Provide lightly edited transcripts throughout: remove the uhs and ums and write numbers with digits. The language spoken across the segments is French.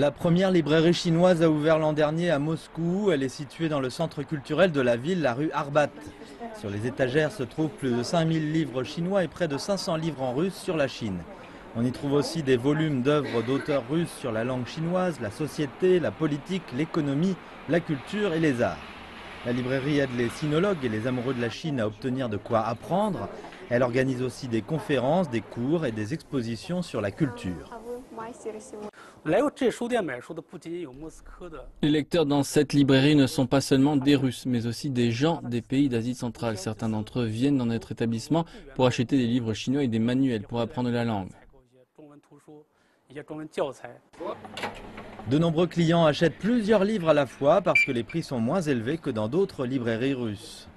La première librairie chinoise a ouvert l'an dernier à Moscou. Elle est située dans le centre culturel de la ville, la rue Arbat. Sur les étagères se trouvent plus de 5000 livres chinois et près de 500 livres en russe sur la Chine. On y trouve aussi des volumes d'œuvres d'auteurs russes sur la langue chinoise, la société, la politique, l'économie, la culture et les arts. La librairie aide les sinologues et les amoureux de la Chine à obtenir de quoi apprendre. Elle organise aussi des conférences, des cours et des expositions sur la culture. Les lecteurs dans cette librairie ne sont pas seulement des Russes, mais aussi des gens des pays d'Asie centrale. Certains d'entre eux viennent dans notre établissement pour acheter des livres chinois et des manuels pour apprendre la langue. De nombreux clients achètent plusieurs livres à la fois parce que les prix sont moins élevés que dans d'autres librairies russes.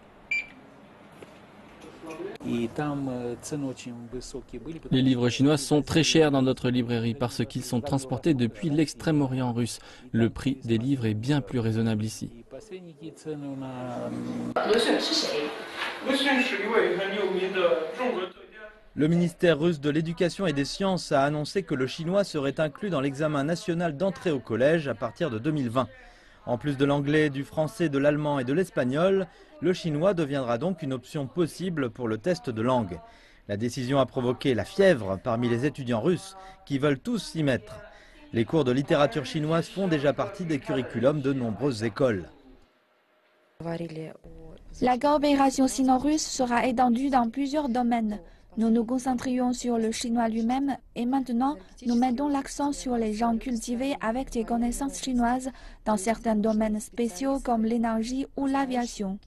Les livres chinois sont très chers dans notre librairie parce qu'ils sont transportés depuis l'extrême-orient russe. Le prix des livres est bien plus raisonnable ici. Le ministère russe de l'Éducation et des Sciences a annoncé que le chinois serait inclus dans l'examen national d'entrée au collège à partir de 2020. En plus de l'anglais, du français, de l'allemand et de l'espagnol, le chinois deviendra donc une option possible pour le test de langue. La décision a provoqué la fièvre parmi les étudiants russes qui veulent tous s'y mettre. Les cours de littérature chinoise font déjà partie des curriculums de nombreuses écoles. La coopération sino-russe sera étendue dans plusieurs domaines. Nous nous concentrions sur le chinois lui-même et maintenant nous mettons l'accent sur les gens cultivés avec des connaissances chinoises dans certains domaines spéciaux comme l'énergie ou l'aviation.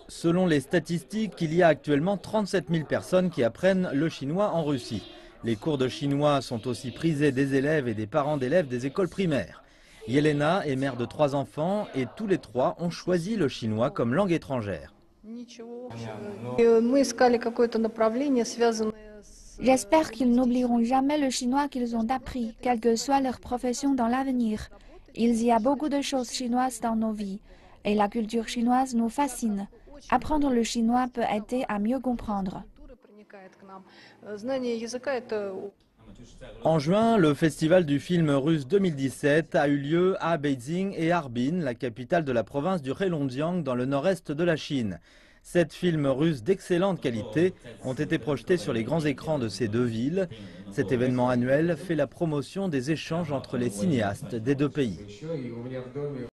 Selon les statistiques, il y a actuellement 37 000 personnes qui apprennent le chinois en Russie. Les cours de chinois sont aussi prisés des élèves et des parents d'élèves des écoles primaires. Yelena est mère de 3 enfants et tous les 3 ont choisi le chinois comme langue étrangère. J'espère qu'ils n'oublieront jamais le chinois qu'ils ont appris, quelle que soit leur profession dans l'avenir. Il y a beaucoup de choses chinoises dans nos vies et la culture chinoise nous fascine. Apprendre le chinois peut aider à mieux comprendre. En juin, le festival du film russe 2017 a eu lieu à Beijing et Harbin, la capitale de la province du Heilongjiang dans le nord-est de la Chine. 7 films russes d'excellente qualité ont été projetés sur les grands écrans de ces deux villes. Cet événement annuel fait la promotion des échanges entre les cinéastes des deux pays.